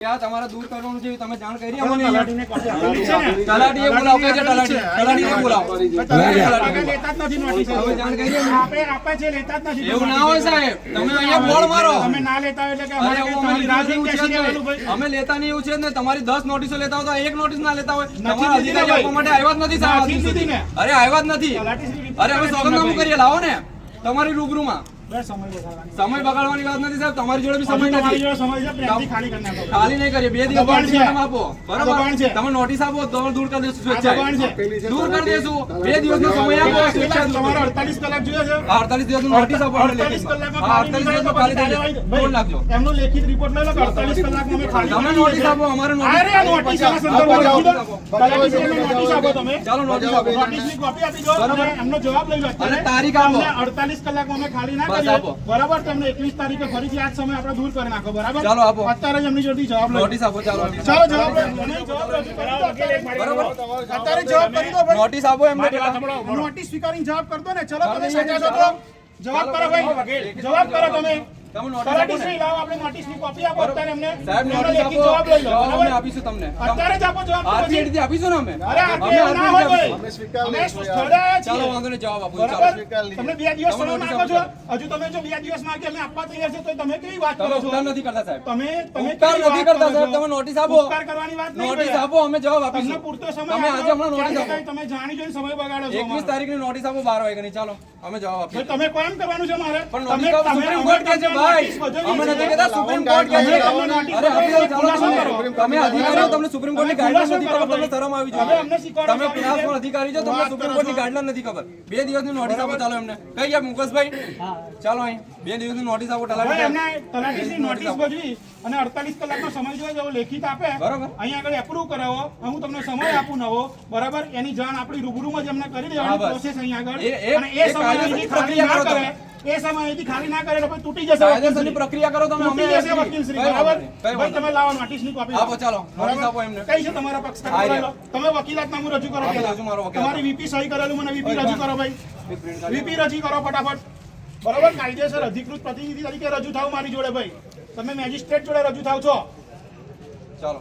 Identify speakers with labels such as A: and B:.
A: क्या તમારે દૂર કરવાનું છે તમે જાણ કરી અમને તલાટીએ બોલાવો કે તલાટીને બોલાવો
B: લેતા જ નથી નોટિસ
A: હવે જાણ કરી
B: આપે છે લેતા જ નથી
A: એવું ના હોય સાહેબ તમે અહીંયા બોર્ડ મારો
B: તમે ના લેતા હોય એટલે કે
A: અરે હું અમારી રાજી
B: બેસી રહેવાનું ભાઈ.
A: અમે લેતા નહીં એવું છે ને તમારી 10 નોટિસો લેતા હોય તો એક નોટિસ ના લેતા હોય તમારા અધિકારી આપવા માટે આવ્યા જ નથી સાહેબ
B: નથી દીધી ને.
A: અરે આવ્યા જ નથી
B: તલાટીશ્રી
A: અરે હવે સોગંદનામું કરીએ લાવો ને તમારી રૂબરૂમાં
B: બસ સમય બગાડવાની.
A: સમય બગાડવાની વાત નથી સાહેબ તમારી જોડે બી સમય
B: તમારી
A: નથી
B: જોડે સમય છે પ્રેમથી ખાલી કરી નાખો.
A: ખાલી નહીં કરીએ 2 દિવસ
B: દબાણ છે.
A: તમે આપો
B: દબાણ
A: બરાબર
B: છે.
A: તમે નોટિસ આપો તો દૂર કરી દેશું
B: આ દબાણ છે.
A: સ્વેચ્છાએ દૂર કરી દેશું 2 દિવસનો સમય આપો સ્વેચ્છાએ દૂર
B: તમારે
A: કરી
B: 48 કલાક જોઈએ છે.
A: 48 દિવસનું નોટિસ આપો આપણે
B: 48
A: લેખિતમાં.
B: કલાકમાં
A: હા 48 દિવસમાં ખાલી થઈ જાય
B: ભાઈ,
A: ફોન લાગજો
B: એમનો લેખિત રિપોર્ટ લઈ લો કે 48 કલાકમાં અમે ખાલી
A: તમે
B: કરીએ
A: નોટિસ
B: છીએ.
A: આપો અમારે
B: અરે આ નોટિસ આના સંદર્ભમાં લખી દો. તલાટીશ્રીને નોટિસ આપો તમે.
A: ચાલો નોટિસ આપો
B: નોટિસની કોપી આપી દો અને એમનો જવાબ લઈ લો અત્યારે.
A: અને તારીખ આપો.
B: તમને 48 કલાકમાં અમે ખાલી ના
A: બસ
B: કરીએ
A: આપો.
B: બરાબર તમને 21 તારીખે ફરીથી આ જ સમય આપણે દૂર કરી નાખો બરાબર
A: ચાલો આપો.
B: અત્યારે જ એમની જોડે જવાબ લઈ લો.
A: નોટિસ આપો ચાલો
B: ચાલો જવાબ લઈ લો. નહીં, જવાબ રજૂ કરી દો. અત્યારે જવાબ કરી દો ભાઈ.
A: નોટિસ આપો એમને પેલા
B: નોટિસ સ્વીકારીને જવાબ કર દો ને. ચલો તમે સાચા છો તો જવાબ કરો ભાઈ. જવાબ કરો તમે.
A: તમે નોટિસ આપો
B: તલાટીશ્રી
A: ને
B: લાવો આપણે નોટિસની કોપી આપો અત્યારે અમને.
A: સાહેબ
B: એમનો
A: નોટિસ
B: લેખિત
A: આપો
B: જવાબ લઈ લો
A: જવાબ અમે
B: બરાબર?
A: આપીશું તમને
B: અત્યારે જ આપો જવાબ.
A: આજથી
B: પછી.
A: એડીથી આપીશું ને અમે
B: અરે આ
A: અમે
B: કેવું ના હોય ભાઈ.
A: આજથી
B: અમે સ્થળે આવ્યા છીએ.
A: ચાલો વાંધો નહીં જવાબ આપો ચાલો
B: બરાબર? તમને 2 દિવસ
A: તમે
B: સમય
A: નોટિસ
B: માંગો છો.
A: આપો.
B: હજુ તમે જો 2 દિવસ માંગે અમે આપવા તૈયાર છે તો તમે કેવી વાત
A: તમે
B: કરો
A: ઉપકાર
B: છો?
A: નથી કરતા સાહેબ
B: તમે
A: ઉપકાર
B: કેવી
A: નથી
B: વાત
A: કરતા
B: કરો
A: સાહેબ
B: છો?
A: તમે નોટિસ આપો
B: ઉપકાર કરવાની વાત નહીં
A: નોટિસ
B: ભાઈ.
A: આપો અમે જવાબ
B: તમને
A: આપીશું
B: પૂરતો સમય
A: તમે આજે
B: આપો.
A: હમણાં નોટિસ
B: ક્યાંક
A: આપો
B: તમે જાણી જોઈને સમય બગાડો છો
A: 21
B: અમારો.
A: તારીખની નોટિસ આપો 12 વાગ્યાની ચાલો અમે જવાબ આપીશું
B: ભાઈ, તમે કેમ કરવાનું છે મારે?
A: પણ
B: તમે
A: નોટિસ સુપ્રીમ કોર્ટ કહે છે ભાઈ અમે નથી કહેતા સુપ્રીમ કોર્ટ કહે છે અરે આપી દો ચાલો તમે અધિકારીઓ તમને સુપ્રીમ કોર્ટની ગાઈડલાઈન નથી ખબર તમને શરમ આવી
B: હવે અમને
A: જોઈએ
B: શીખવાડો
A: તમે
B: કે
A: ક્લાસમાં અધિકારી છો તમને સુપ્રીમ કોર્ટની ગાઈડલાઈન નથી ખબર 2 દિવસની નોટિસ આપો ચાલો એમને કઈ ગયા મુકેશભાઈ ચાલો અહીં 2 દિવસની નોટિસ આપો
B: ભાઈ,
A: તલાટી
B: એમને તલાટીની નોટિસ ભજવી અને 48 કલાકનો સમય જોઈએ જેવો લેખિત આપે
A: બરાબર.
B: અહીંયા આગળ એપ્રુવ કરાવો હું તમને સમય આપું નવો બરાબર એની જાણ આપણી રૂબરૂમાં જ એમને કરી દેવાની
A: બરાબર.
B: પ્રોસેસ અહીંયા આગળ
A: એ
B: અને એ સમય
A: કાયદેસરની
B: અહીંથી ખાલી
A: પ્રક્રિયા
B: ના
A: કરો
B: કરે એ સમય અહીંથી ખાલી ના કરે તો પછી તૂટી જશે
A: કાયદેસરની
B: વકીલશ્રી.
A: પ્રક્રિયા કરો તમે
B: તૂટી જશે વકીલશ્રી બરાબર ભાઈ તમે લાવો નોટિસની કોપી
A: આપો ચાલો નોટિસ આપો એમને
B: કઈ છે તમારા પક્ષકાર
A: આ
B: બોલાવી લો. તમે વકીલાતનામું રજૂ કરો
A: આપી
B: પહેલા.
A: દઉં છું મારો વકીલાત.
B: તમારી વીપી સહી કરેલું મને વીપી રજૂ કરો ભાઈ
A: એક પ્રિન્ટ કાઢી
B: વીપી રજી કરો ફટાફટ બરાબર કાયદેસર અધિકૃત પ્રતિનિધિ તરીકે રજૂ થાવ મારી જોડે ભાઈ તમે મેજિસ્ટ્રેટ જોડે રજૂ થાવ છો
A: ચાલો